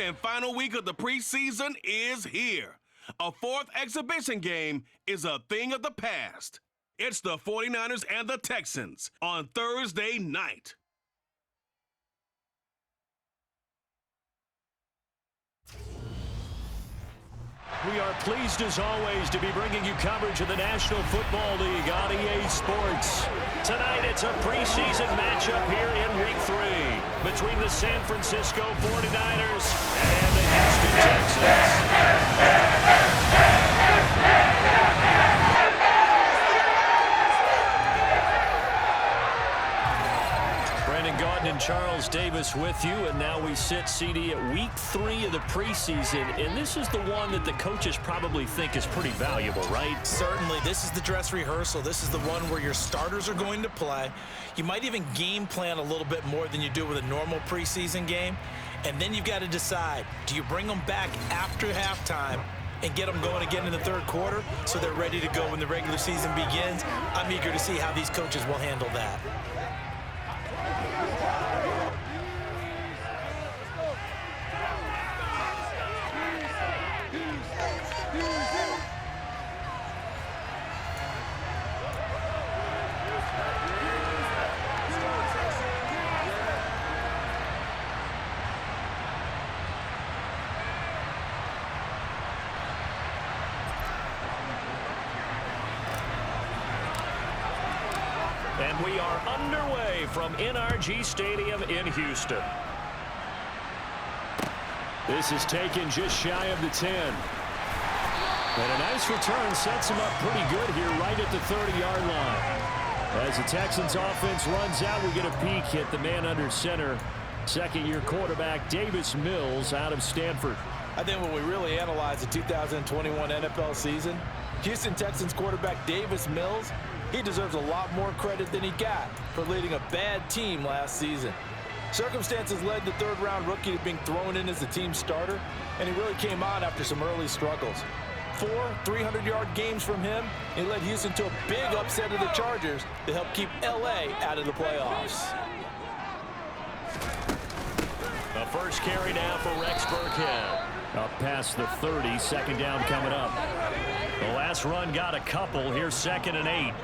and final week of the preseason is here. A fourth exhibition game is a thing of the past. It's the 49ers and the Texans on Thursday night. We are pleased as always to be bringing you coverage of the National Football League on EA Sports. Tonight it's a preseason matchup here in Week 3 between the San Francisco 49ers and the Houston Texans. And Charles Davis with you, and now we sit, CD, at Week 3 of the preseason, and this is the one that the coaches probably think is pretty valuable, right? Certainly. This is the dress rehearsal. This is the one where your starters are going to play. You might even game plan a little bit more than you do with a normal preseason game, and then you've got to decide, do you bring them back after halftime and get them going again in the third quarter so they're ready to go when the regular season begins? I'm eager to see how these coaches will handle that. And we are underway from NRG Stadium in Houston. This is taken just shy of the 10. And a nice return sets him up pretty good here right at the 30-yard line. As the Texans offense runs out, we get a peek at the man under center. Second-year quarterback Davis Mills out of Stanford. I think when we really analyze the 2021 NFL season, Houston Texans quarterback Davis Mills, he deserves a lot more credit than he got for leading a bad team last season. Circumstances led the third-round rookie to being thrown in as the team starter, and he really came on after some early struggles. 4 300-yard games from him, and he led Houston to a big upset of the Chargers to help keep L.A. out of the playoffs. The first carry now for Rex Burkhead. Up past the 30, second down coming up. The last run got a couple. Here's 2nd and 8.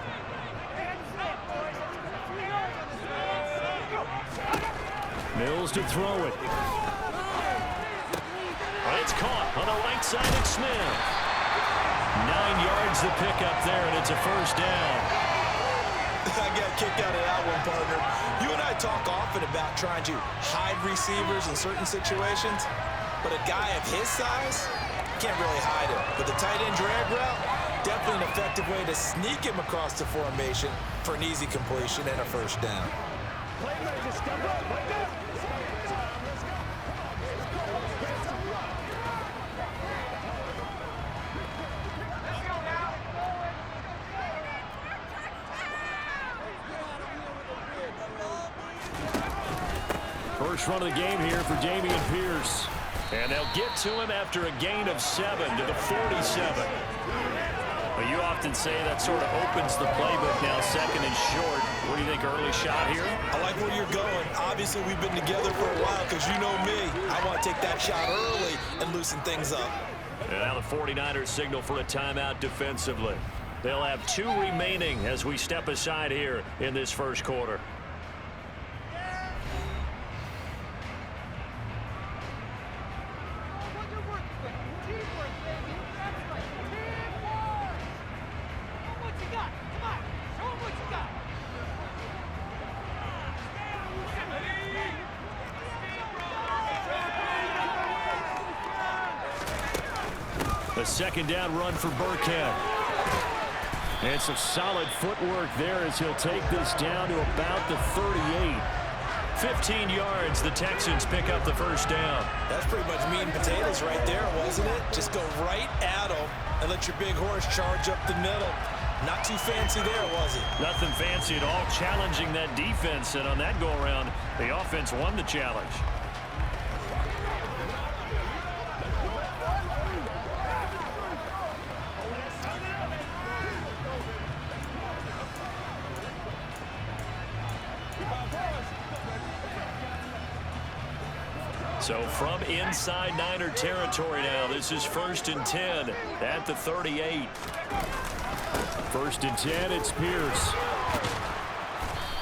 Mills to throw it. It's caught on the right side of Smith. 9 yards the pickup there, and it's a first down. I got a kick out of that one, partner. You and I talk often about trying to hide receivers in certain situations, but a guy of his size can't really hide him. But the tight end drag route, definitely an effective way to sneak him across the formation for an easy completion and a first down. First run of the game here for Dameon Pierce. And they'll get to him after a gain of 7 to the 47. But you often say that sort of opens the playbook now, 2nd and short. What do you think, early shot here? I like where you're going. Obviously, we've been together for a while because you know me. I want to take that shot early and loosen things up. And now the 49ers signal for a timeout defensively. They'll have 2 remaining as we step aside here in this first quarter. A second down run for Burkhead. And some solid footwork there as he'll take this down to about the 38. 15 yards, the Texans pick up the first down. That's pretty much meat and potatoes right there, wasn't it? Just go right at them and let your big horse charge up the middle. Not too fancy there, was it? Nothing fancy at all, challenging that defense. And on that go-around, the offense won the challenge. So from inside Niner territory now, this is 1st and 10 at the 38. 1st and 10, it's Pierce.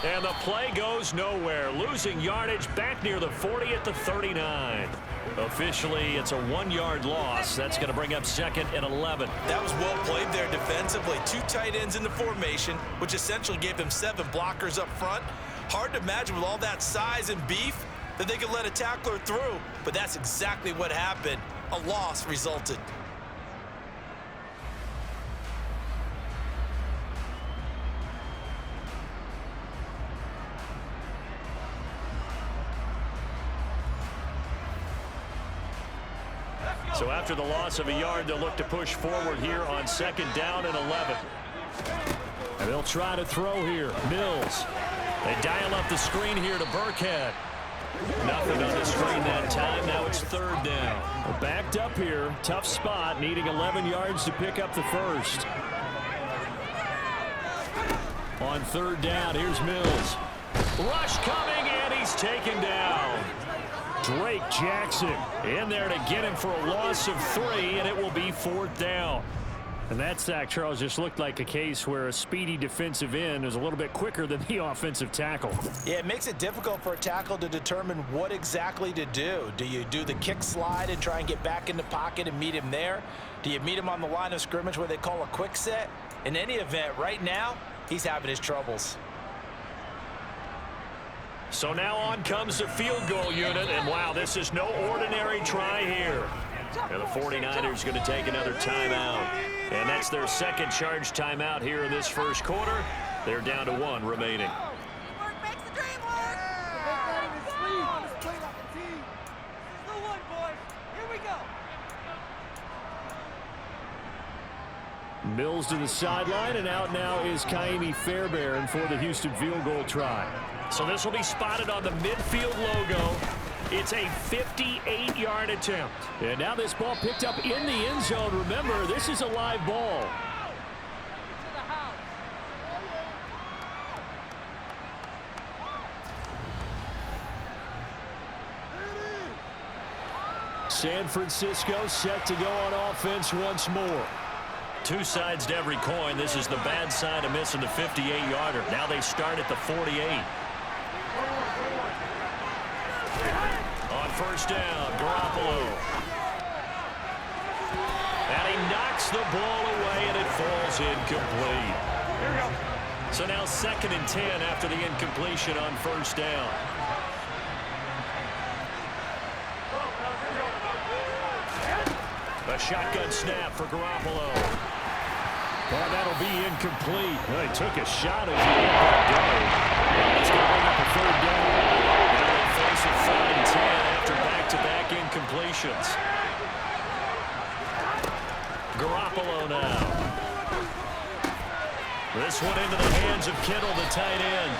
And the play goes nowhere, losing yardage back near the 40 at the 39. Officially, it's a 1-yard loss. That's going to bring up 2nd and 11. That was well played there defensively. 2 tight ends in the formation, which essentially gave them 7 blockers up front. Hard to imagine with all that size and beef that they could let a tackler through, but that's exactly what happened. A loss resulted. So after the loss of a yard, they'll look to push forward here on 2nd down and 11. And they'll try to throw here. Mills. They dial up the screen here to Burkhead. Nothing on the screen that time. Now it's 3rd down. Well, backed up here. Tough spot. Needing 11 yards to pick up the first. On 3rd down, here's Mills. Rush coming, and he's taken down. Drake Jackson in there to get him for a loss of 3, and it will be 4th down. And that sack, Charles, just looked like a case where a speedy defensive end is a little bit quicker than the offensive tackle. Yeah, it makes it difficult for a tackle to determine what exactly to do. Do you do the kick slide and try and get back in the pocket and meet him there? Do you meet him on the line of scrimmage where they call a quick set? In any event, right now, he's having his troubles. So now on comes the field goal unit, and wow, this is no ordinary try here. And the 49ers going to take another timeout. And that's their 2nd charge timeout here in this 1st quarter. They're down to 1 remaining. Mills to the sideline, and out now is Kaimi Fairbairn for the Houston field goal try. So this will be spotted on the midfield logo. It's a 58-yard attempt. And now this ball picked up in the end zone. Remember, this is a live ball. San Francisco set to go on offense once more. 2 sides to every coin. This is the bad side of missing the 58-yarder. Now they start at the 48. On 1st down, Garoppolo. And he knocks the ball away, and it falls incomplete. So now 2nd and 10 after the incompletion on 1st down. A shotgun snap for Garoppolo. And that'll be incomplete. Well, he took a shot as he let that go. It's going to bring up a 3rd down. Now they face a 3rd and 10 after back-to-back incompletions. Garoppolo now. This one into the hands of Kittle, the tight end.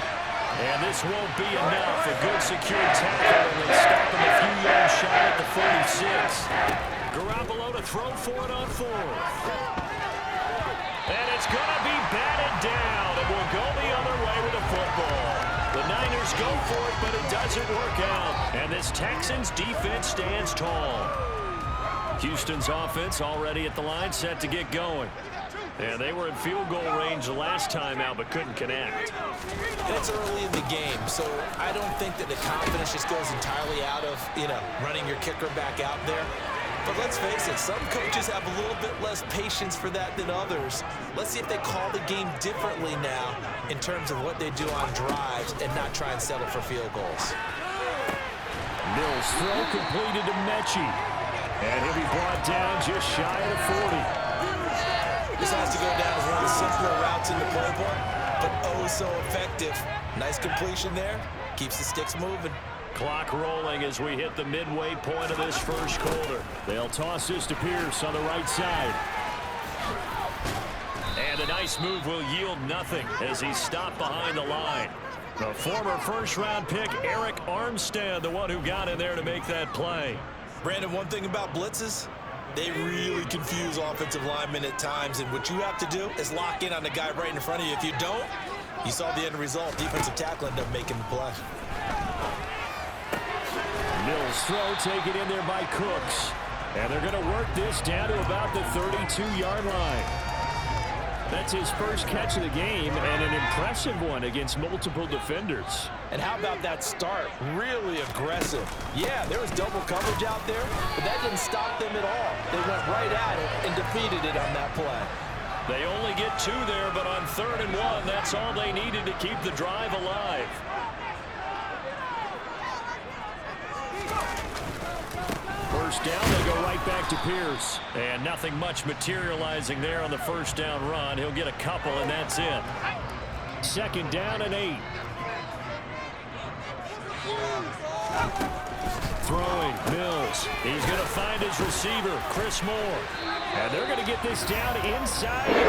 And this won't be enough. A good secure tackle, and they stop him a few yards shy at the 46. Garoppolo to throw for it on 4th. And it's going to be batted down, and we'll go the other way with the football. The Niners go for it, but it doesn't work out. And this Texans defense stands tall. Houston's offense already at the line, set to get going. And they were in field goal range the last time out, but couldn't connect. It's early in the game, so I don't think that the confidence just goes entirely out of, running your kicker back out there. But let's face it, some coaches have a little bit less patience for that than others. Let's see if they call the game differently now in terms of what they do on drives and not try and settle for field goals. Mills throw completed to Mechie. And he'll be brought down just shy of the 40. This has to go down as one of the simpler routes in the playbook, but oh so effective. Nice completion there. Keeps the sticks moving. Clock rolling as we hit the midway point of this 1st quarter. They'll toss this to Pierce on the right side. And a nice move will yield nothing as he's stopped behind the line. The former 1st-round pick, Eric Armstead, the one who got in there to make that play. Brandon, one thing about blitzes, they really confuse offensive linemen at times, and what you have to do is lock in on the guy right in front of you. If you don't, you saw the end result. Defensive tackle ended up making the play. Mills Mills' throw taken in there by Cooks. And they're going to work this down to about the 32-yard line. That's his first catch of the game, and an impressive one against multiple defenders. And how about that start? Really aggressive. Yeah, there was double coverage out there, but that didn't stop them at all. They went right at it and defeated it on that play. They only get 2 there, but on 3rd and 1, that's all they needed to keep the drive alive. First down, they go right back to Pierce. And nothing much materializing there on the first down run. He'll get a couple, and that's it. 2nd down and 8. Throwing, Mills. He's going to find his receiver, Chris Moore. And they're going to get this down inside the 20.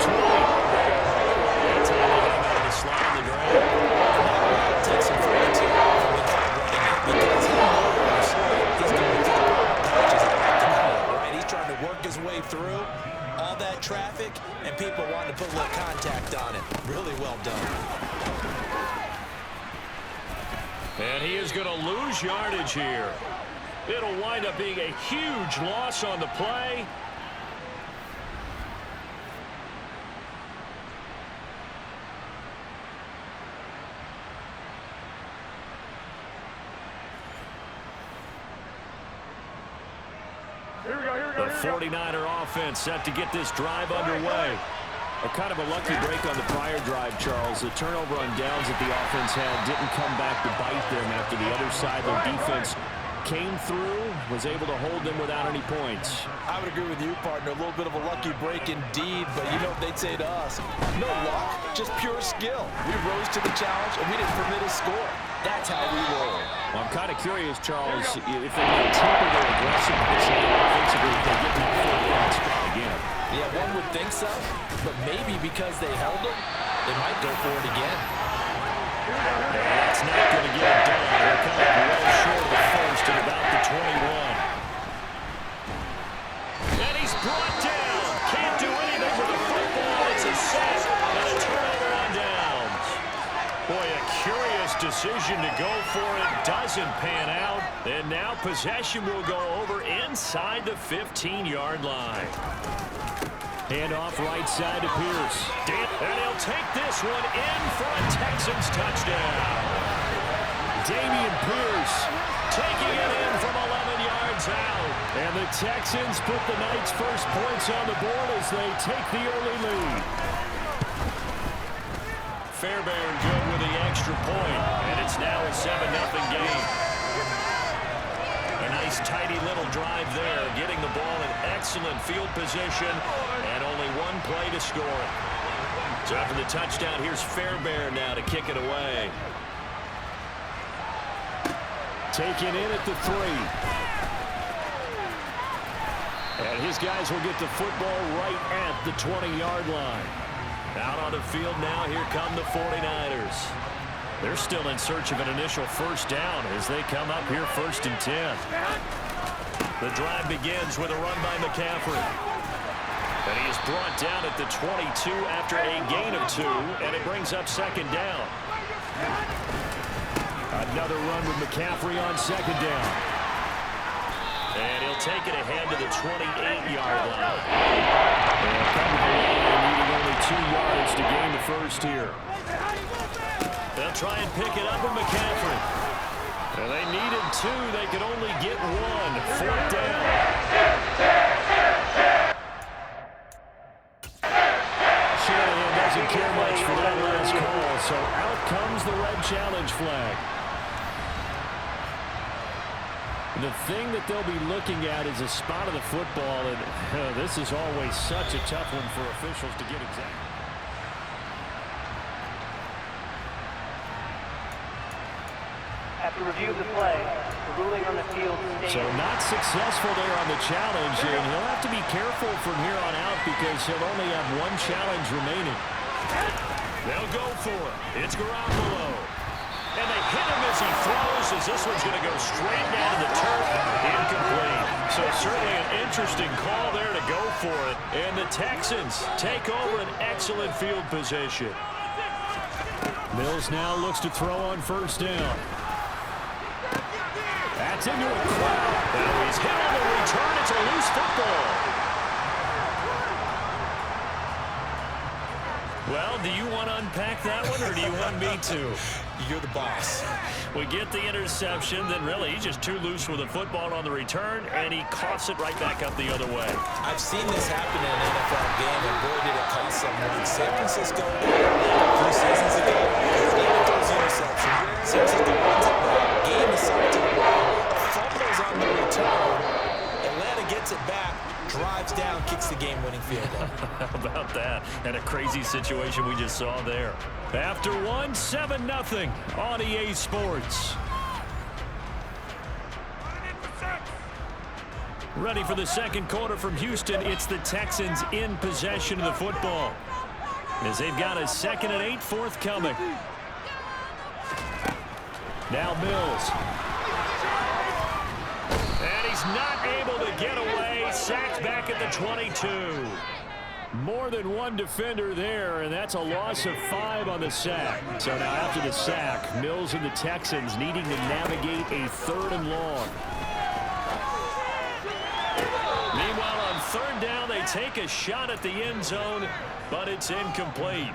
That's how they have out of the slot on the ground. Take some friends here from the guy running it because he knows he's going to get right. He's trying to work his way through all that traffic, and people want to put a little contact on it. Really well done. And he is going to lose yardage here. It'll wind up being a huge loss on the play. The 49er offense set to get this drive underway. A kind of a lucky break on the prior drive, Charles. The turnover on downs that the offense had didn't come back to bite them after the other side. Their defense came through, was able to hold them without any points. I would agree with you, partner. A little bit of a lucky break indeed, but you know what they'd say to us? No luck, just pure skill. We rose to the challenge, and we didn't permit a score. That's how we roll. Well, I'm kind of curious, Charles, if they can temper their aggressiveness offensively if they get that 4-down spot again. Yeah, one would think so, but maybe because they held them, they might go for it again. That's not going to get it done. They're coming well short of the first at about the 21. And he's brought down. Can't do anything with the football. It's a sack and a turnover on downs. Boy, a curious decision to go for it. Doesn't pan out. And now possession will go over inside the 15-yard line. Handoff right side to Pierce. And he'll take this one in for a Texans touchdown. Damian Pierce taking it in from 11 yards out. And the Texans put the night's first points on the board as they take the early lead. Fairbairn good with the extra point, and it's now a 7-0 game. A nice tidy little drive there, getting the ball in excellent field position, and only one play to score it. So after the touchdown, here's Fairbairn now to kick it away. Taken in at the 3. And his guys will get the football right at the 20-yard line. Out on the field now, here come the 49ers. They're still in search of an initial first down as they come up here 1st and 10. The drive begins with a run by McCaffrey. And he is brought down at the 22 after a gain of 2, and it brings up 2nd down. Another run with McCaffrey on 2nd down. And he'll take it ahead to the 28-yard line. And coming along, needing only 2 yards to gain the first here. They'll try and pick it up with McCaffrey. And they needed 2. They could only get 1. 4th down. Shanahan doesn't care much for that last call, so out comes the red challenge flag. The thing that they'll be looking at is a spot of the football, and this is always such a tough one for officials to get exact. After review of the play, the ruling on the field states... So not successful there on the challenge, and he'll have to be careful from here on out because he'll only have 1 challenge remaining. They'll go for it. It's Garoppolo. And they hit him as he throws, as this one's going to go straight down to the turf. Incomplete. So certainly an interesting call there to go for it. And the Texans take over an excellent field position. Mills now looks to throw on 1st down. That's into a crowd. Now he's hit on the return. It's a loose football. Well, do you want to unpack that one, or do you want me to? You're the boss. We get the interception, then really he's just too loose with the football on the return, and he coughs it right back up the other way. I've seen this happen in an NFL game, and boy, did it cost someone. San Francisco, a few seasons ago, needed those interceptions. San Francisco runs it back, game is sent to the wall, fumbles on the return. Atlanta gets it back, drives down, kicks the game-winning field goal. How about that? And a crazy situation we just saw there. After one, 7-0 on EA Sports. Ready for the second quarter from Houston. It's the Texans in possession of the football, as they've got a 2nd and 8 forthcoming. Now Mills. And he's not able to get away. Sacked back at the 22. More than one defender there, and that's a loss of 5 on the sack. So now after the sack, Mills and the Texans needing to navigate a 3rd and long. Meanwhile, on 3rd down, they take a shot at the end zone, but it's incomplete.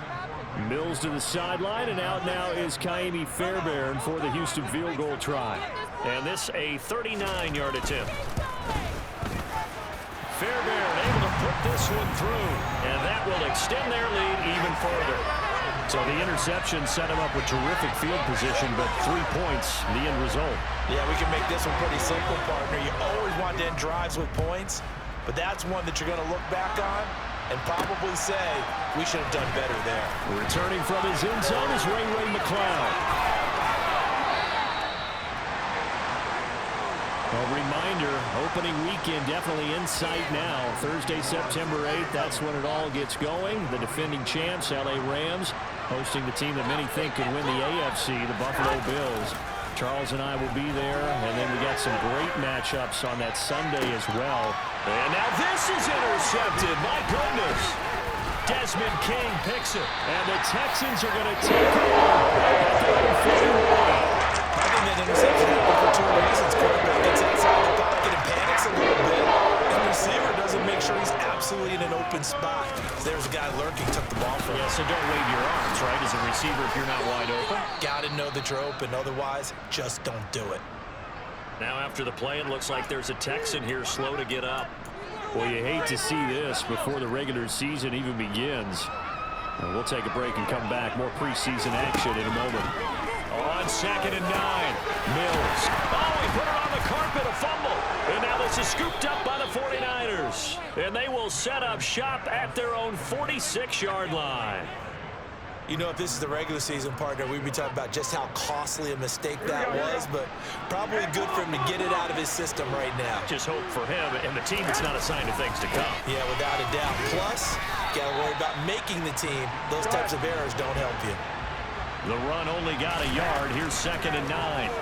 Mills to the sideline, and out now is Kaimi Fairbairn for the Houston field goal try. And this a 39-yard attempt. Fairbairn able to put this one through, and that will extend their lead even further. So the interception set him up with terrific field position, but 3 points, the end result. Yeah, we can make this one pretty simple, partner. You always want to end drives with points, but that's one that you're going to look back on and probably say, we should have done better there. Returning from his end zone is Ray McCloud. A reminder, opening weekend definitely in sight now. Thursday, September 8th, that's when it all gets going. The defending champs, LA Rams, hosting the team that many think could win the AFC, the Buffalo Bills. Charles and I will be there, and then we got some great matchups on that Sunday as well. And now this is intercepted. My goodness. Desmond King picks it, and the Texans are going to take it at their own 41. I think that interception happened for 2 reasons. Quarterback gets outside the pocket and panics a little bit. And the receiver doesn't make sure he's absolutely in an open spot. There's a guy lurking, took the ball from him. Yeah, so don't wave your arms, right, as a receiver if you're not wide open. Got to know that you're open. Otherwise, just don't do it. Now after the play, it looks like there's a Texan here slow to get up. Well, you hate to see this before the regular season even begins. We'll take a break and come back. More preseason action in a moment. On 2nd and 9, Mills. Oh, he put it on the carpet, a fumble. And now this is scooped up by the 49ers. And they will set up shop at their own 46-yard line. You know, if this is the regular season, partner, we'd be talking about just how costly a mistake that was, but probably good for him to get it out of his system right now. Just hope for him and the team it's not a sign of things to come. Yeah, without a doubt. Plus, got to worry about making the team. Those types of errors don't help you. The run only got a yard. Here's 2nd and 9.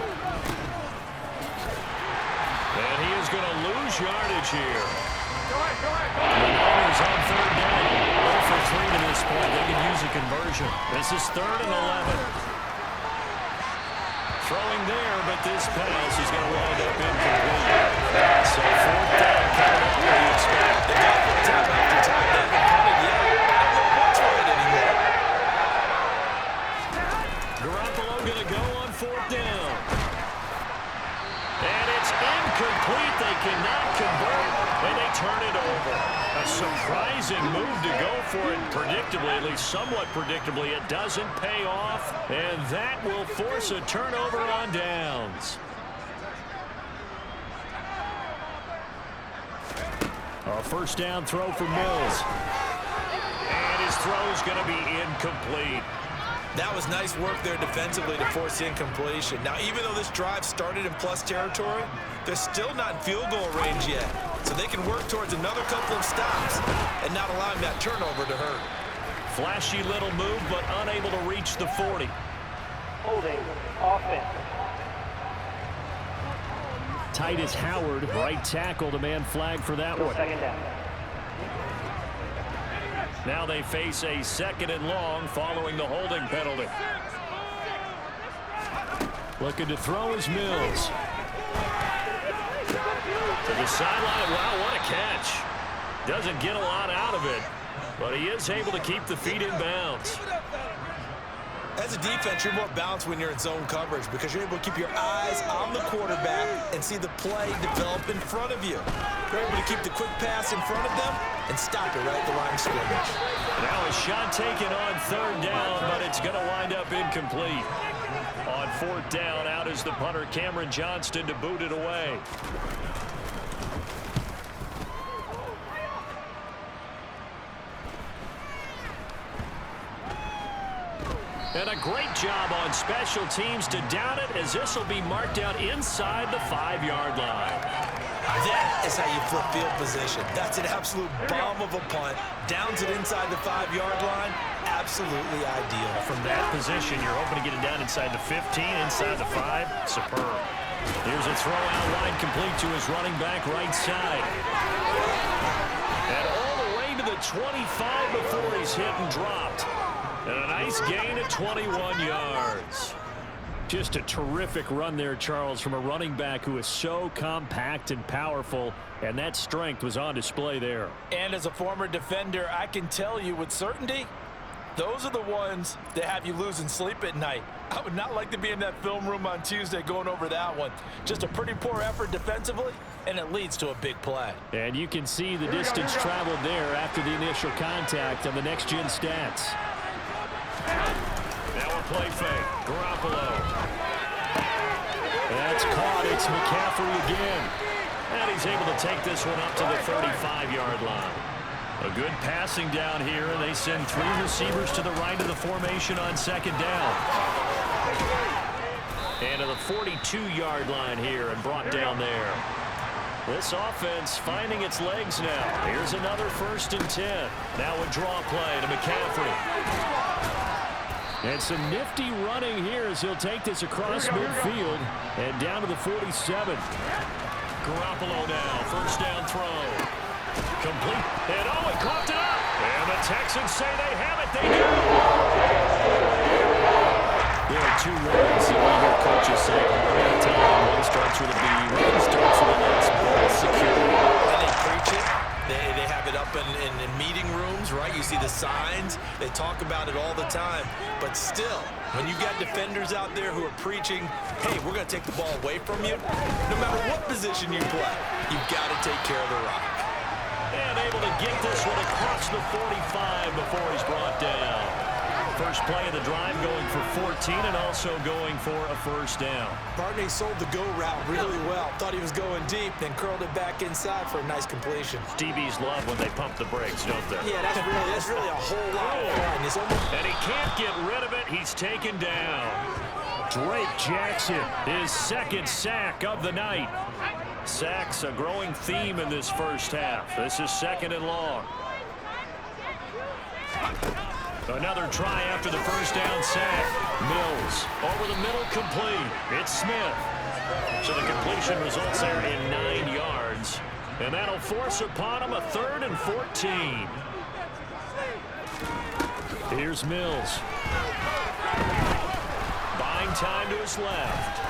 And he is going to lose yardage here. The Niners on 3rd down. 0 for 3 to this point. They can use a conversion. This is 3rd and 11. Throwing there, but this pass is going to wind up incomplete. So 4th down coming up. What do you expect? They got it time after time. They haven't punted yet. I don't know what's right anymore. Garoppolo going to go on 4th down. And it's incomplete. They cannot convert, and they turn it over. A surprising move to go for it. Predictably, at least somewhat predictably, it doesn't pay off, and that will force a turnover on downs. A 1st down throw for Mills. And his throw is going to be incomplete. That was nice work there defensively to force incompletion. Now, even though this drive started in plus territory, they're still not in field goal range yet. So they can work towards another couple of stops and not allowing that turnover to hurt. Flashy little move, but unable to reach the 40. Holding offense. Titus Howard, right tackle, the man flag for that one. 2nd down. Now they face a 2nd and long following the holding penalty. Looking to throw is Mills. To the sideline. Wow, what a catch. Doesn't get a lot out of it, but he is able to keep the feet in bounds. As a defense, you're more balanced when you're in zone coverage because you're able to keep your eyes on the quarterback and see the play develop in front of you. You're able to keep the quick pass in front of them and stop it right at the line of scrimmage. Now a shot taken on third down, but it's going to wind up incomplete. On fourth down, out is the punter, Cameron Johnston, to boot it away. And a great job on special teams to down it, as this will be marked out inside the 5-yard line. That is how you flip field position. That's an absolute bomb of a punt. Downs it inside the 5-yard line. Absolutely ideal. From that position, you're hoping to get it down inside the 15, inside the 5. Superb. Here's a throw out wide, complete to his running back right side. And all the way to the 25 before he's hit and dropped. And a nice gain at 21 yards. Just a terrific run there, Charles, from a running back who is so compact and powerful, and that strength was on display there. And as a former defender, I can tell you with certainty, those are the ones that have you losing sleep at night. I would not like to be in that film room on Tuesday going over that one. Just a pretty poor effort defensively, and it leads to a big play. And you can see the distance traveled there after the initial contact on the next-gen stats. Now a play fake. Garoppolo. That's caught. It's McCaffrey again. And he's able to take this one up to the 35-yard line. A good passing down here, and they send 3 receivers to the right of the formation on second down. And to the 42-yard line here and brought down there. This offense finding its legs now. Here's another 1st and 10. Now a draw play to McCaffrey. And some nifty running here as he'll take this across midfield and down to the 47. Garoppolo now, 1st down throw. Complete. And oh, he coughed it up. And the Texans say they have it. They do. There are 2 words that we hear coaches say all the time. One starts with a B, one starts with an S. Ball security. And they preach it. They have it up in meeting rooms, right? You see the signs. They talk about it all the time. But still, when you've got defenders out there who are preaching, hey, we're going to take the ball away from you, no matter what position you play, you've got to take care of the rock. And able to get this one across the 45 before he's brought down. First play of the drive going for 14 and also going for a 1st down. Barney sold the go route really well. Thought he was going deep, then curled it back inside for a nice completion. DBs love when they pump the brakes, don't they? Yeah, that's really a whole lot of fun. And he can't get rid of it. He's taken down. Drake Jackson, his 2nd sack of the night. Sacks a growing theme in this first half. This is 2nd and long. Another try after the 1st down sack. Mills over the middle, complete. It's Smith. So the completion results there in 9 yards. And that'll force upon him a 3rd and 14. Here's Mills. Buying time to his left.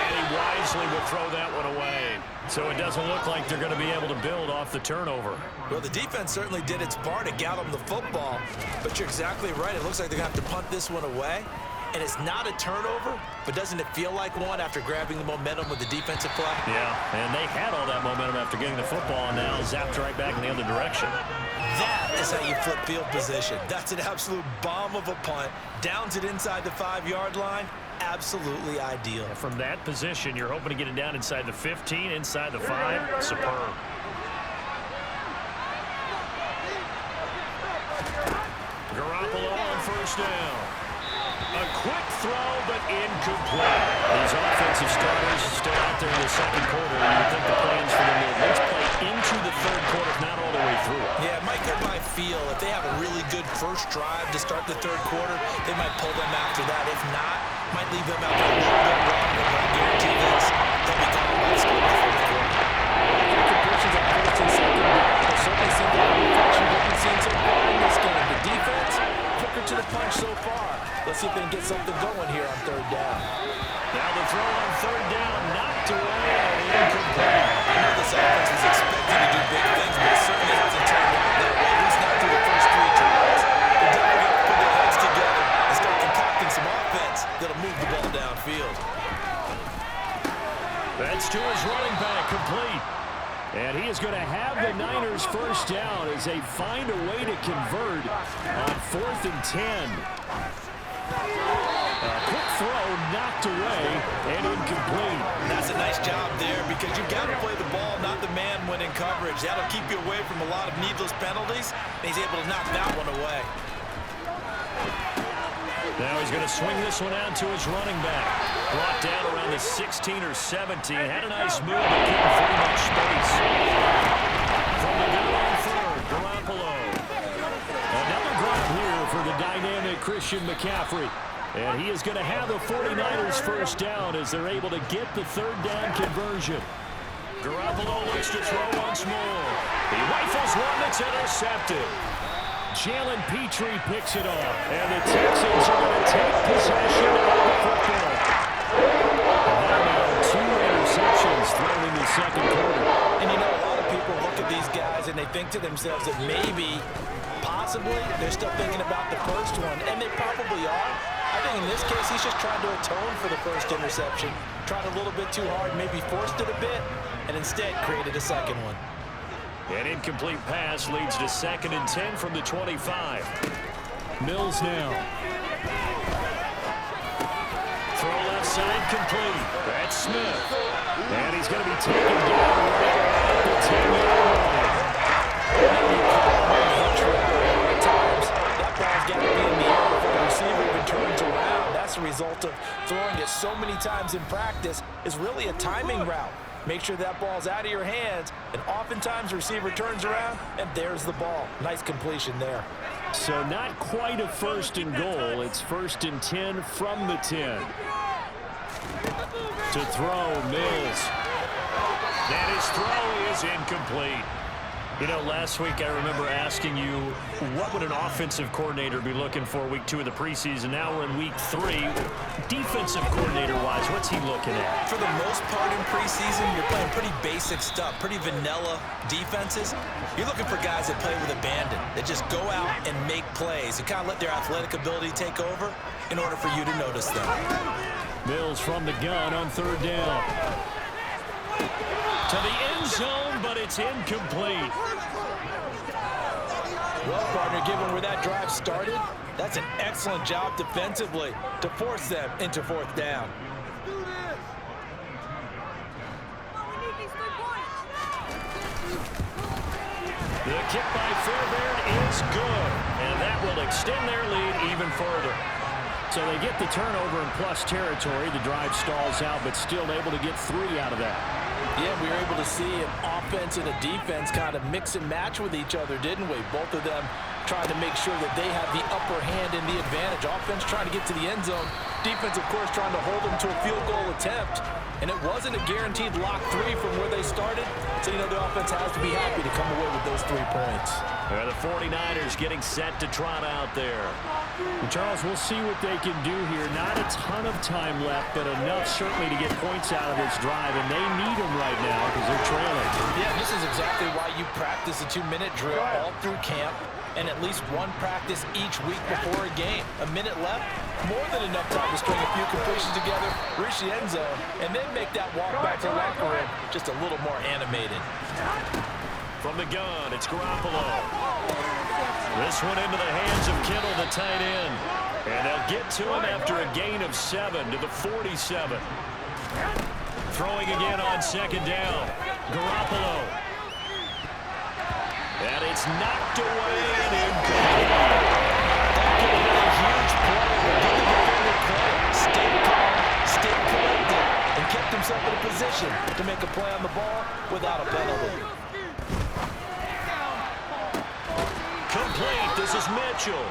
And he wisely will throw that one away. So it doesn't look like they're going to be able to build off the turnover. Well, the defense certainly did its part to get them the football. But you're exactly right. It looks like they're going to have to punt this one away. And it's not a turnover, but doesn't it feel like one after grabbing the momentum with the defensive play? Yeah, and they had all that momentum after getting the football, and now zapped right back in the other direction. That is how you flip field position. That's an absolute bomb of a punt. Downs it inside the 5-yard line. Absolutely ideal. From that position, you're hoping to get it down inside the 15, inside the 5. Superb. Garoppolo on 1st down. A quick throw, but incomplete. These offensive starters still out there in the 2nd quarter. And you think the plans for them to at least play into the 3rd quarter, if not all the way through. Yeah, it might go by feel. If they have a really good first drive to start the 3rd quarter, they might pull them after that. If not, might leave them out there a little bit longer. But I guarantee this, they'll be gone by the score of the 4th quarter. Completions on 1st and 2nd down. There's certainly some reflection we haven't seen so far in this game. The defense, quicker to the punch so far. Let's see if they can get something going here on 3rd down. Now the throw on 3rd down, knocked away and incomplete. I know this offense was expecting to do big things, but it certainly hasn't turned out that way, at least not through the first 3 drives. They're definitely going to put their heads together and start concocting some offense that'll move the ball downfield. That's to his running back, complete. And he is going to have the Niners first down as they find a way to convert on 4th and 10. A quick throw knocked away and incomplete. That's a nice job there because you've got to play the ball, not the man when in coverage. That'll keep you away from a lot of needless penalties, and he's able to knock that one away. Now he's going to swing this one out to his running back. Brought down around the 16 or 17. Had a nice move, but couldn't find much space. From the gun on third, Garoppolo. Another grab here for the dynamic Christian McCaffrey. And he is going to have the 49ers first down as they're able to get the third down conversion. Garoppolo looks to throw once more. He rifles one that's intercepted. Jalen Petrie picks it off, and the Texans are going to take possession of the football. And now 2 interceptions thrown in the second quarter. And you know, a lot of people look at these guys and they think to themselves that maybe, possibly, they're still thinking about the first one, and they probably are. I think in this case, he's just trying to atone for the first interception. Tried a little bit too hard, maybe forced it a bit, and instead created a second one. An incomplete pass leads to 2nd and 10 from the 25. Mills now. Throw left side complete. That's Smith. And he's going to be taken down right at the 10-yard line. At times, that ball's got to be in the air before the receiver even turns around. That's a result of throwing it so many times in practice. Is really a timing route. Make sure that ball's out of your hands, and oftentimes the receiver turns around, and there's the ball. Nice completion there. So not quite a 1st and goal. It's 1st and 10 from the 10. To throw, Mills. And his throw is incomplete. You know, last week I remember asking you, what would an offensive coordinator be looking for week 2 of the preseason? Now we're in week 3. Defensive coordinator-wise, what's he looking at? For the most part in preseason, you're playing pretty basic stuff, pretty vanilla defenses. You're looking for guys that play with abandon, that just go out and make plays and kind of let their athletic ability take over in order for you to notice them. Mills from the gun on 3rd down. To the end zone, but it's incomplete. Well, partner, given where that drive started, that's an excellent job defensively to force them into 4th down. The kick by Fairbairn is good, and that will extend their lead even further. So they get the turnover in plus territory. The drive stalls out, but still able to get 3 out of that. Yeah, we were able to see an offense and a defense kind of mix and match with each other, didn't we? Both of them trying to make sure that they have the upper hand and the advantage. Offense trying to get to the end zone. Defense, of course, trying to hold them to a field goal attempt. And it wasn't a guaranteed lock 3 from where they started. So, you know, the offense has to be happy to come away with those 3 points. The 49ers getting set to trot out there. And Charles, we'll see what they can do here. Not a ton of time left, but enough certainly to get points out of this drive. And they need them right now because they're trailing. Yeah, this is exactly why you practice a 2-minute drill all through camp. And at least one practice each week before a game. A minute left, more than enough time to string a few completions together, reach the end zone, and then make that walk back to the locker room just a little more animated. From the gun, it's Garoppolo. This one into the hands of Kittle, the tight end. And they'll get to him after a gain of 7 to the 47. Throwing again on 2nd down. Garoppolo. And it's knocked away and incomplete. That could have been a huge play. Get the defender play. Stayed calm, stayed collected, and kept himself in a position to make a play on the ball without a penalty. Complete. This is Mitchell.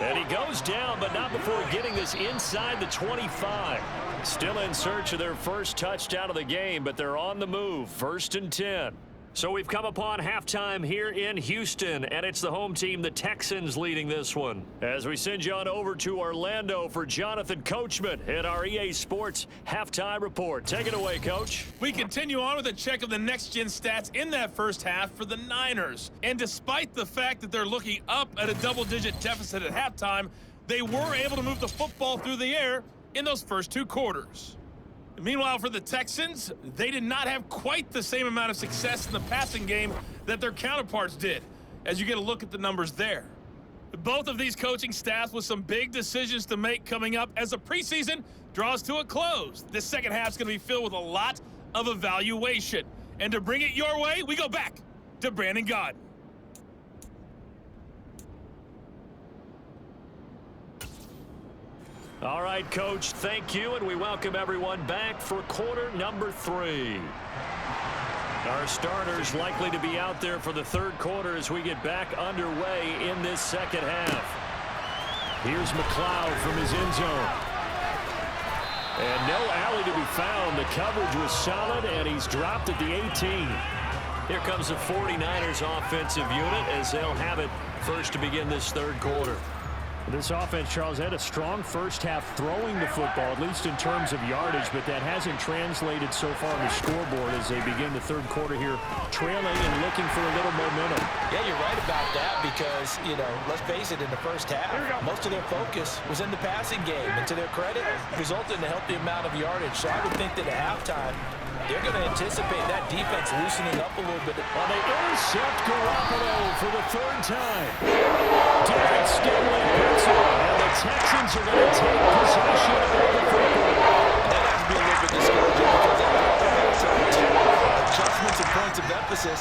And he goes down, but not before getting this inside the 25. Still in search of their first touchdown of the game, but they're on the move. 1st and 10. So we've come upon halftime here in Houston, and it's the home team, the Texans, leading this one. As we send you on over to Orlando for Jonathan Coachman at our EA Sports Halftime Report. Take it away, Coach. We continue on with a check of the next-gen stats in that first half for the Niners. And despite the fact that they're looking up at a double-digit deficit at halftime, they were able to move the football through the air in those first 2 quarters. Meanwhile, for the Texans, they did not have quite the same amount of success in the passing game that their counterparts did, as you get a look at the numbers there. Both of these coaching staffs with some big decisions to make coming up as the preseason draws to a close. This second half is going to be filled with a lot of evaluation. And to bring it your way, we go back to Brandon Gaudin. All right, Coach, thank you, and we welcome everyone back for quarter number 3. Our starters likely to be out there for the third quarter as we get back underway in this second half. Here's McLeod from his end zone. And no alley to be found. The coverage was solid, and he's dropped at the 18. Here comes the 49ers offensive unit as they'll have it first to begin this third quarter. This offense, Charles, had a strong first half throwing the football, at least in terms of yardage, but that hasn't translated so far on the scoreboard as they begin the third quarter here, trailing and looking for a little momentum. Yeah, you're right about that because, let's face it, in the first half, most of their focus was in the passing game. And to their credit, resulted in a healthy amount of yardage. So I would think that at halftime, they're going to anticipate that defense loosening up a little bit. Well, they intercept Garoppolo for the third time. Derek Stingley picks up, and the Texans are going to take possession of the football. That has to be a little bit discouraging because after adjustments and points of emphasis,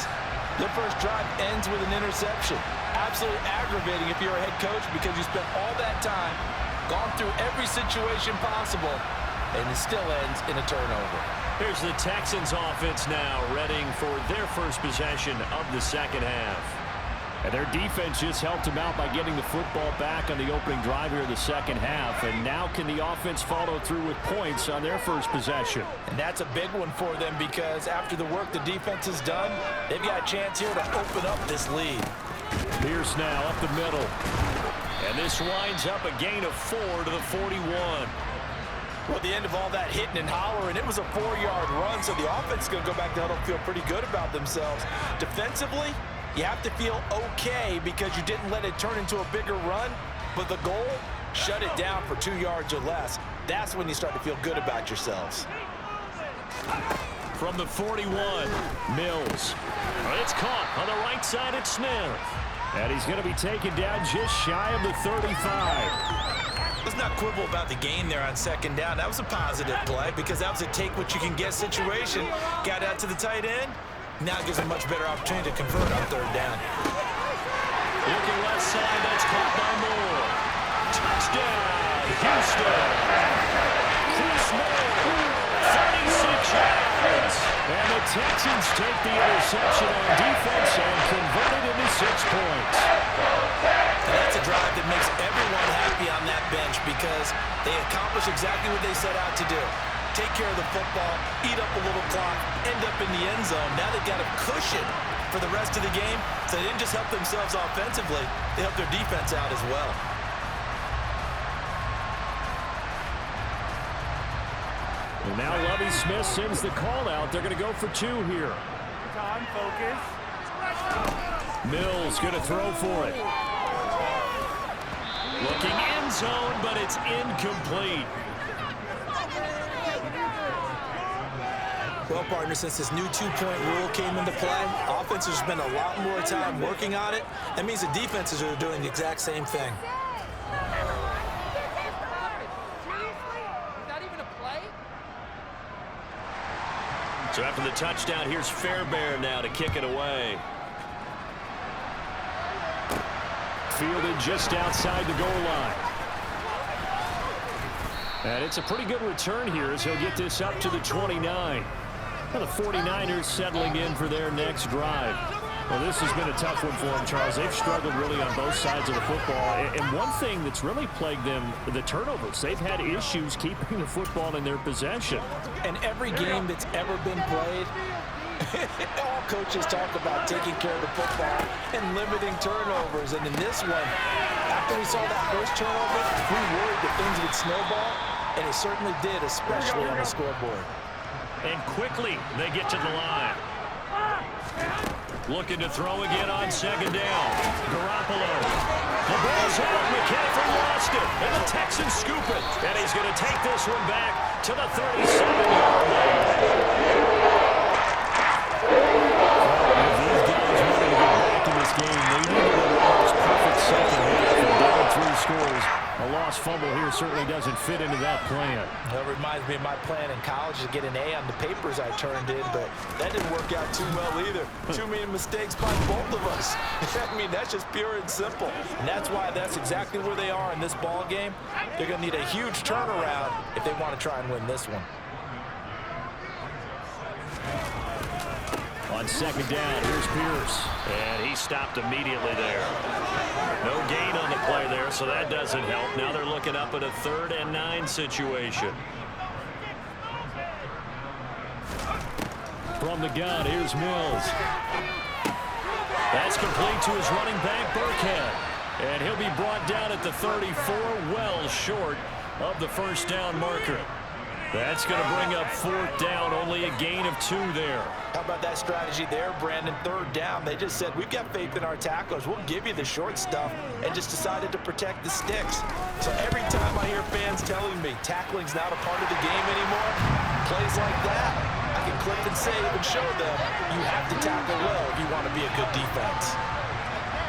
their first drive ends with an interception. Absolutely aggravating if you're a head coach because you spent all that time, gone through every situation possible, and it still ends in a turnover. Here's the Texans offense now, readying for their first possession of the second half. And their defense just helped them out by getting the football back on the opening drive here in the second half. And now can the offense follow through with points on their first possession? And that's a big one for them because after the work the defense has done, they've got a chance here to open up this lead. Pierce now up the middle. And this winds up a gain of 4 to the 41. Well, at the end of all that hitting and hollering, it was a 4-yard run, so the offense is going to go back to huddle, feel pretty good about themselves. Defensively, you have to feel okay because you didn't let it turn into a bigger run, but the goal, shut it down for 2 yards or less. That's when you start to feel good about yourselves. From the 41, Mills. It's caught on the right side at Smith. And he's going to be taken down just shy of the 35. Let's not quibble about the gain there on second down. That was a positive play because that was a take-what-you-can-get situation. Got out to the tight end. Now gives a much better opportunity to convert on third down. Looking left side, that's caught by Moore. Touchdown, Houston. Chris Moore, 36 yards. And the Texans take the interception on defense and convert it into 6 points. And that's a drive that makes everyone happy on that bench because they accomplish exactly what they set out to do. Take care of the football, eat up a little clock, end up in the end zone. Now they've got a cushion for the rest of the game, so they didn't just help themselves offensively, they helped their defense out as well. And now Lovie Smith sends the call out. They're going to go for 2 here. Time, focus. Mills going to throw for it. Looking end zone, but it's incomplete. Well, partner, since this new 2-point rule came into play, offenses spend a lot more time working on it. That means the defenses are doing the exact same thing. So after the touchdown, here's Fairbairn now to kick it away. Fielded just outside the goal line. And it's a pretty good return here as he'll get this up to the 29. Well, the 49ers settling in for their next drive. Well, this has been a tough one for them, Charles. They've struggled really on both sides of the football. And one thing that's really plagued them, the turnovers. They've had issues keeping the football in their possession. And every game that's ever been played, All coaches talk about taking care of the football and limiting turnovers. And in this one, after we saw that first turnover, we worried that things would snowball, and it certainly did, especially on the scoreboard. And quickly, they get to the line. Looking to throw again on second down. Garoppolo. The ball's out. McCaffrey lost it. And the Texans scoop it. And he's going to take this one back to the 37-yard line. If these guys wanted to get back in this game, they needed an almost perfect second half and down 3 scores. A lost fumble here certainly doesn't fit into that plan. That reminds me of my plan in college to get an A on the papers I turned in, but that didn't work out too well either. Too many mistakes by both of us. I mean, that's just pure and simple. And that's why that's exactly where they are in this ball game. They're going to need a huge turnaround if they want to try and win this one. On second down, here's Pierce. And he stopped immediately there. No gain on the play there, so that doesn't help. Now they're looking up at a 3rd and 9 situation. From the gun, here's Mills. That's complete to his running back, Burkhead. And he'll be brought down at the 34, well short of the first down marker. That's going to bring up 4th down, only a gain of 2 there. How about that strategy there, Brandon? 3rd down. They just said, we've got faith in our tacklers. We'll give you the short stuff, and just decided to protect the sticks. So every time I hear fans telling me tackling's not a part of the game anymore, plays like that, I can clip and save and show them you have to tackle well if you want to be a good defense.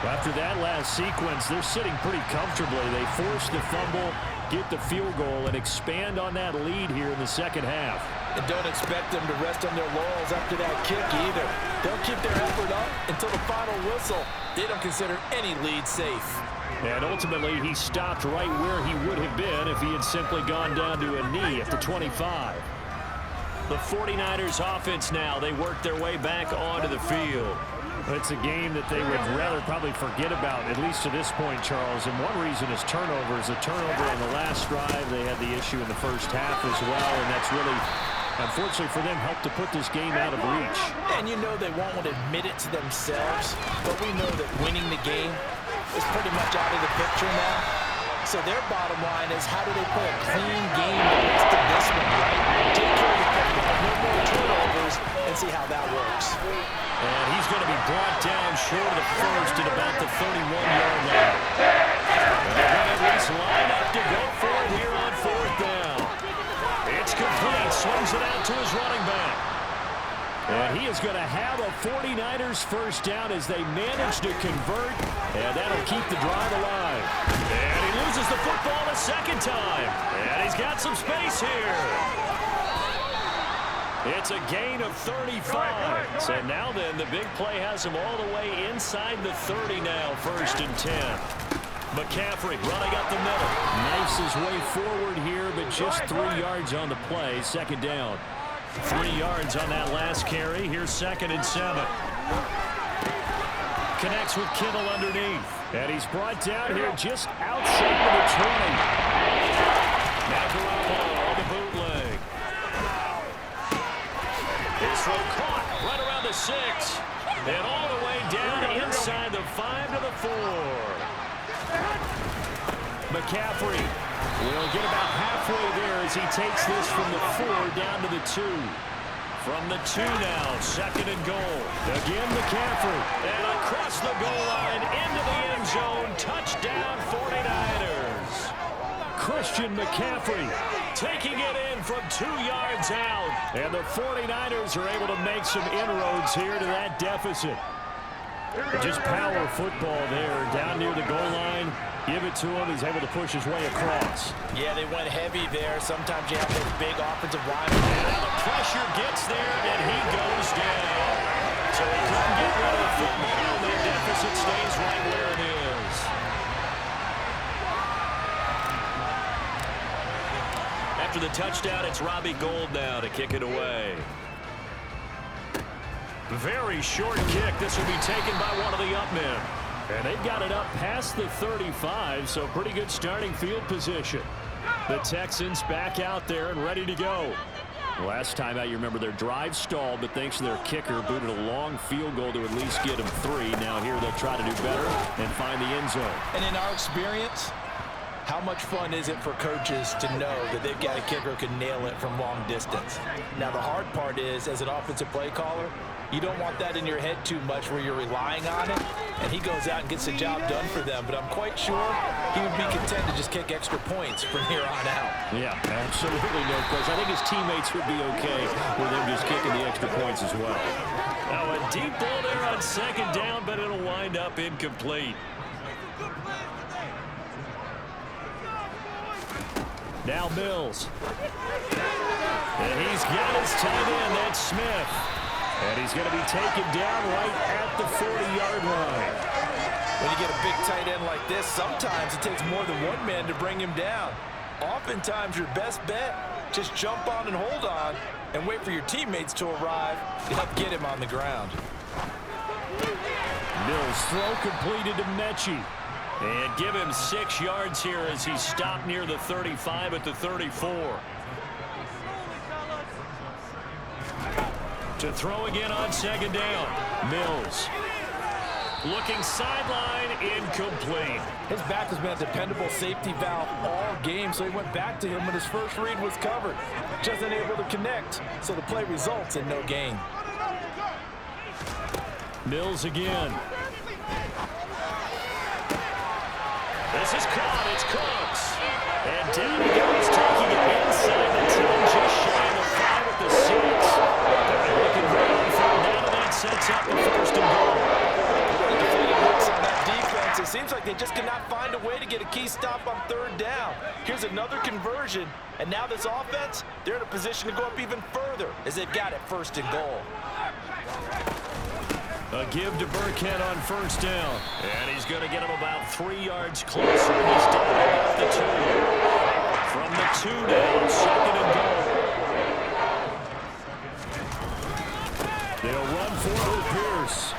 After that last sequence, they're sitting pretty comfortably. They force the fumble, get the field goal, and expand on that lead here in the second half. And don't expect them to rest on their laurels after that kick either. They'll keep their effort up until the final whistle. They don't consider any lead safe. And ultimately, he stopped right where he would have been if he had simply gone down to a knee at the 25. The 49ers offense now, they work their way back onto the field. It's a game that they would rather probably forget about, at least to this point, Charles. And one reason is turnovers. A turnover on the last drive. They had the issue in the first half as well, and that's really, unfortunately for them, helped to put this game out of reach. And you know they won't want to admit it to themselves, but we know that winning the game is pretty much out of the picture now. So their bottom line is, how do they play a clean game the rest of this one, right? Take care of the football, no more turnovers, and see how that works. And he's going to be brought down short of the first at about the 31-yard line. And they're going to at least line up to go for it here on 4th down. It's complete. Swings it out to his running back. And he is going to have a 49ers first down as they manage to convert. And that'll keep the drive alive. And he loses the football a second time. And he's got some space here. It's a gain of 35. So now then, the big play has him all the way inside the 30 now, 1st and 10. McCaffrey running up the middle. Knifes his way forward here, but just 3 yards on the play. 2nd down. 3 yards on that last carry. Here's 2nd and 7. Connects with Kittle underneath. And he's brought down here just outside of the 20. Now Garoppolo on the bootleg. His throw caught right around the 6. And all the way down inside the 5 to the 4. McCaffrey will get about halfway there as he takes this from the 4 down to the 2. From the 2 now, 2nd and goal. Again, McCaffrey. And across the goal line into the end zone. Touchdown, 49ers. Christian McCaffrey taking it in from 2 yards out. And the 49ers are able to make some inroads here to that deficit. Just power football there down near the goal line. Give it to him. He's able to push his way across. Yeah, they went heavy there. Sometimes you have those big offensive linemen. And the pressure gets there, and he goes down. So he couldn't get rid of the football. The deficit stays right where it is. After the touchdown, it's Robbie Gould now to kick it away. Very short kick. This will be taken by one of the up men. And they've got it up past the 35, so pretty good starting field position. The Texans back out there and ready to go. Last time out, you remember their drive stalled, but thanks to their kicker, booted a long field goal to at least get them 3. Now here they'll try to do better and find the end zone. And in our experience, how much fun is it for coaches to know that they've got a kicker who can nail it from long distance? Now, the hard part is, as an offensive play caller, you don't want that in your head too much where you're relying on it, and he goes out and gets the job done for them. But I'm quite sure he would be content to just kick extra points from here on out. Yeah, absolutely no question. I think his teammates would be okay with him just kicking the extra points as well. Now a deep ball there on second down, but it'll wind up incomplete. Now Mills. And he's got his tight end, that's Smith. And he's going to be taken down right at the 40-yard line. When you get a big tight end like this, sometimes it takes more than one man to bring him down. Oftentimes, your best bet, just jump on and hold on and wait for your teammates to arrive to help get him on the ground. Mills throw completed to Mechie. And give him 6 yards here as he stopped near the 35 at the 34. To throw again on second down. Mills. Looking sideline, incomplete. His back has been a dependable safety valve all game, so he went back to him when his first read was covered. Just unable to connect, so the play results in no gain. Mills again. This is caught. It's Cooks. And down he goes, taking it inside the 10, just shy of the 5 at the 6. They're looking for on third down, and that sets up the first and goal. The defending looks on that defense. It seems like they just cannot find a way to get a key stop on third down. Here's another conversion, and now this offense, they're in a position to go up even further as they've got it first and goal. A give to Burkhead on first down. And he's going to get him about 3 yards closer. He's down about the 2. From the 2 down, second and goal. They'll run forward Pierce.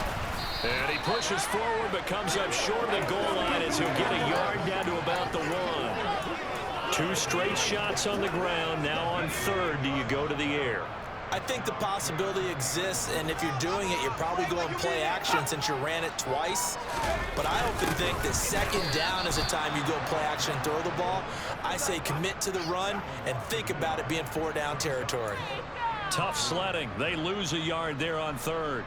And he pushes forward but comes up short of the goal line as he'll get a yard down to about the 1. 2 straight shots on the ground. Now on third, do you go to the air? I think the possibility exists, and if you're doing it, you're probably going play action since you ran it twice. But I often think that second down is the time you go play action and throw the ball. I say commit to the run and think about it being 4 down territory. Tough sledding. They lose a yard there on third.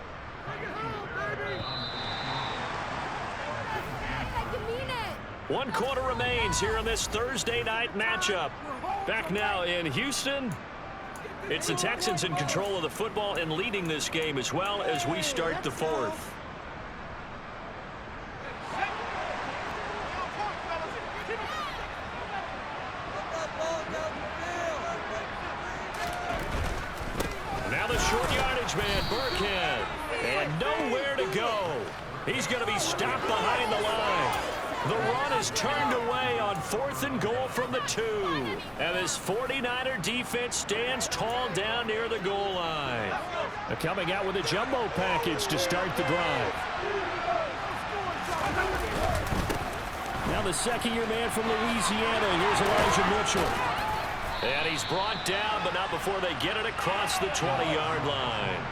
One quarter remains here in this Thursday night matchup. Back now in Houston. It's the Texans in control of the football and leading this game as well as we start the 4th. Now the short yardage man, Burkhead. And nowhere to go. He's going to be stopped behind the line. The run is turned away on 4th and goal from the 2. And this 49er defense stands tall down near the goal line. They're coming out with a jumbo package to start the drive. Now the second-year man from Louisiana. Here's Elijah Mitchell. And he's brought down, but not before they get it across the 20-yard line.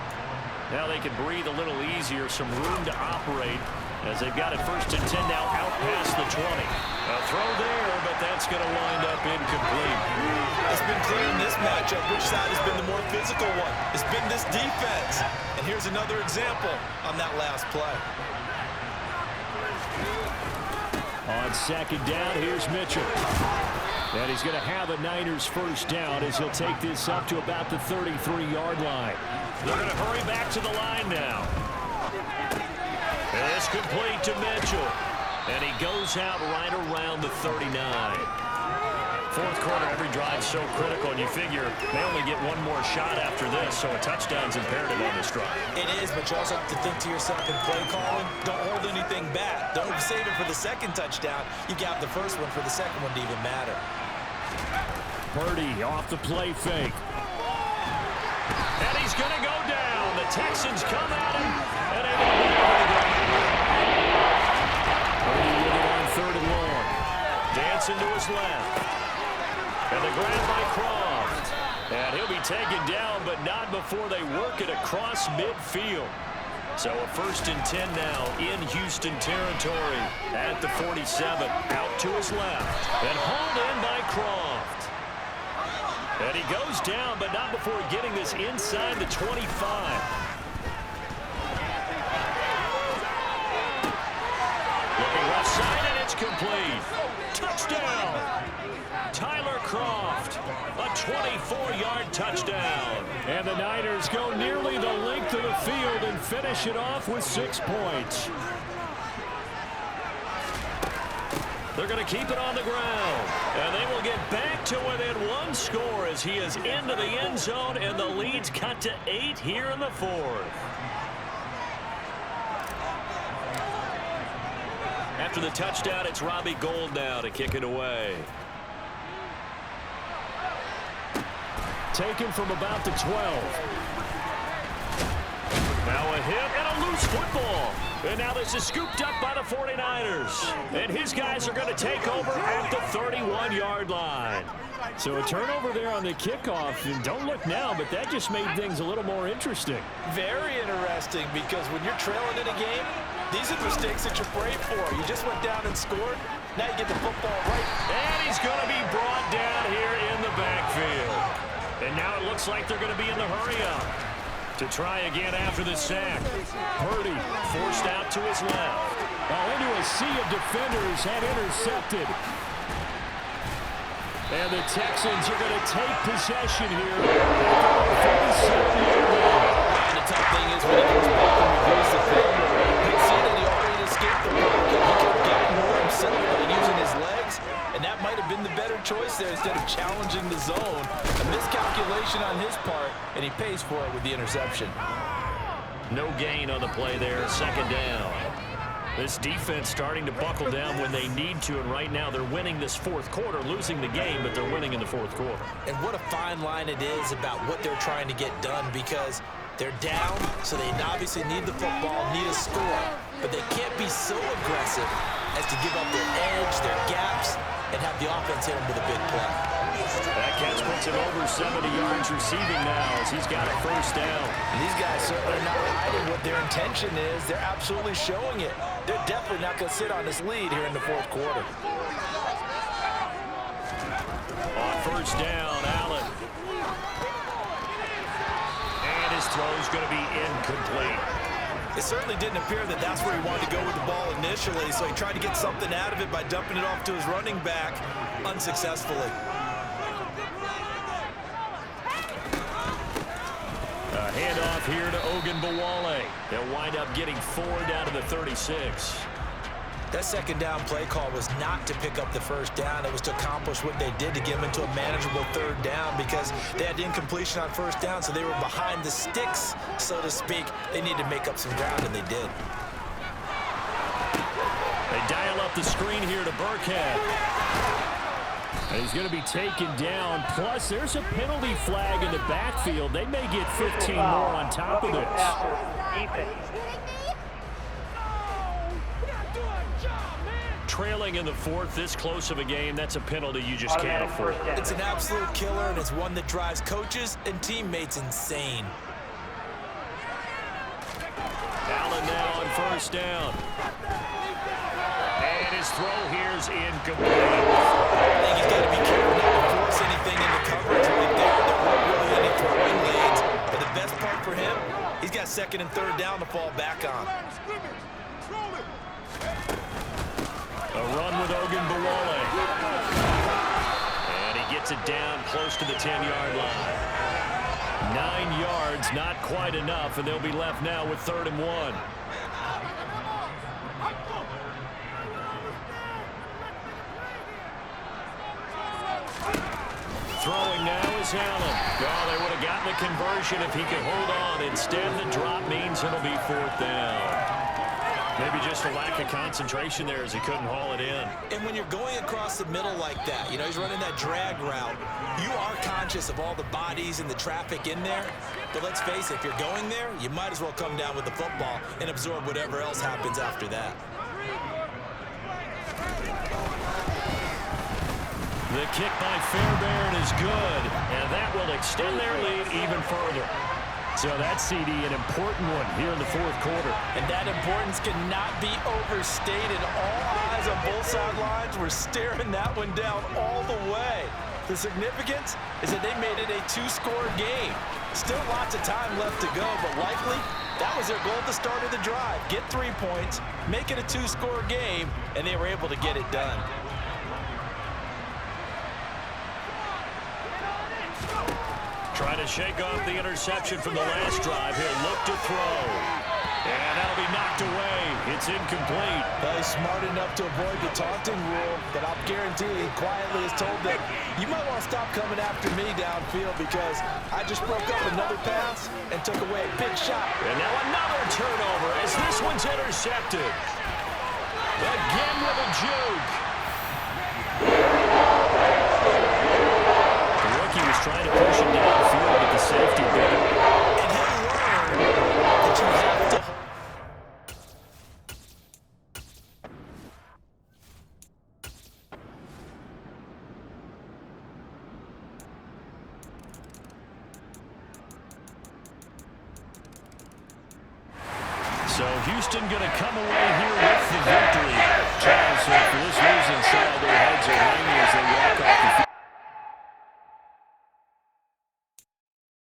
Now they can breathe a little easier, some room to operate as they've got it first and 10 now out past the 20. A throw there, but that's going to wind up incomplete. It's been clear in this matchup which side has been the more physical one. It's been this defense. And here's another example on that last play. On second down, here's Mitchell. And he's going to have a Niners first down as he'll take this up to about the 33-yard line. They're going to hurry back to the line now. It's complete to Mitchell. And he goes out right around the 39. Fourth quarter, every drive so critical, and you figure they only get one more shot after this, so a touchdown's imperative on this drive. It is, but you also have to think to yourself in play calling, don't hold anything back. Don't save it for the second touchdown. You got the first one for the second one to even matter. Purdy off the play fake. And he's going to go down. The Texans come at him, and they won't be able to go. Purdy with it on third and long. Dancing to his left. And the grab by Croft. And he'll be taken down, but not before they work it across midfield. So a 1st and 10 now in Houston territory at the 47. Out to his left. And hauled in by Croft. And he goes down, but not before getting this inside the 25. Looking left side, and it's complete. Touchdown. Tyler Croft, a 24-yard touchdown. And the Niners go nearly the length of the field and finish it off with 6 points. They're going to keep it on the ground. And they will get back to within 1 score as he is into the end zone, and the lead's cut to 8 here in the 4th. After the touchdown, it's Robbie Gould now to kick it away. Taken from about the 12. Now a hit and a loose football. And now this is scooped up by the 49ers. And his guys are going to take over at the 31-yard line. So a turnover there on the kickoff. And don't look now, but that just made things a little more interesting. Very interesting, because when you're trailing in a game, these are mistakes that you pray for. You just went down and scored. Now you get the football right. And he's going to be brought down here in the backfield. And now it looks like they're going to be in the hurry-up to try again after the sack. Purdy forced out to his left. Into a sea of defenders and intercepted. And the Texans are going to take possession here. And the tough thing is when he goes back and reviews the film, you can see that he already escaped the pocket. He kept getting more himself by using his legs, and that might have been the better choice there instead of challenging the zone. A miscalculation on his part, and he pays for it with the interception. No gain on the play there, 2nd down. This defense starting to buckle down when they need to, and right now they're winning this 4th quarter, losing the game, but they're winning in the 4th quarter. And what a fine line it is about what they're trying to get done, because they're down, so they obviously need the football, need a score, but they can't be so aggressive as to give up their edge, their gaps, and have the offense hit them with a big play. That catch puts him over 70 yards receiving now as he's got a 1st down. And these guys certainly are not hiding what their intention is. They're absolutely showing it. They're definitely not going to sit on this lead here in the 4th quarter. On 1st down, Allen. And his throw's going to be incomplete. It certainly didn't appear that that's where he wanted to go with the ball initially, so he tried to get something out of it by dumping it off to his running back unsuccessfully. A handoff here to Ogunbowale. They'll wind up getting 4 down to the 36. That 2nd down play call was not to pick up the 1st down. It was to accomplish what they did to get them into a manageable 3rd down, because they had incompletion on 1st down, so they were behind the sticks, so to speak. They needed to make up some ground, and they did. They dial up the screen here to Burkhead. And he's going to be taken down. Plus, there's a penalty flag in the backfield. They may get 15 more on top of this. Trailing in the 4th, this close of a game, that's a penalty you just can't afford. It's an absolute killer, and it's one that drives coaches and teammates insane. Allen now on 1st down. And his throw here is incomplete. I think he's got to be careful not to force anything into coverage right there. There weren't really any throwing lanes. But the best part for him, he's got 2nd and 3rd down to fall back on. A run with Ogunbowale. And he gets it down close to the 10-yard line. 9 yards, not quite enough, and they'll be left now with 3rd and 1. Throwing now is Allen. Oh, they would have gotten the conversion if he could hold on. Instead, the drop means it'll be 4th down. Maybe just a lack of concentration there as he couldn't haul it in. And when you're going across the middle like that, you know, he's running that drag route, you are conscious of all the bodies and the traffic in there. But let's face it, if you're going there, you might as well come down with the football and absorb whatever else happens after that. The kick by Fairbairn is good, and that will extend their lead even further. So that CD, an important one here in the fourth quarter. And that importance cannot be overstated. All eyes on both sidelines were staring that one down all the way. The significance is that they made it a two-score game. Still lots of time left to go, but likely that was their goal at the start of the drive. Get 3 points, make it a two-score game, and they were able to get it done. Trying to shake off the interception from the last drive. He'll look to throw. And that'll be knocked away. It's incomplete. He's smart enough to avoid the taunting rule, but I'll guarantee he quietly has told them, you might want to stop coming after me downfield because I just broke up another pass and took away a big shot. And now another turnover as this one's intercepted. Again with a juke. The rookie was trying to push him downfield, but the safety did it. And he learned that you have to hold. So Houston going to come away here with the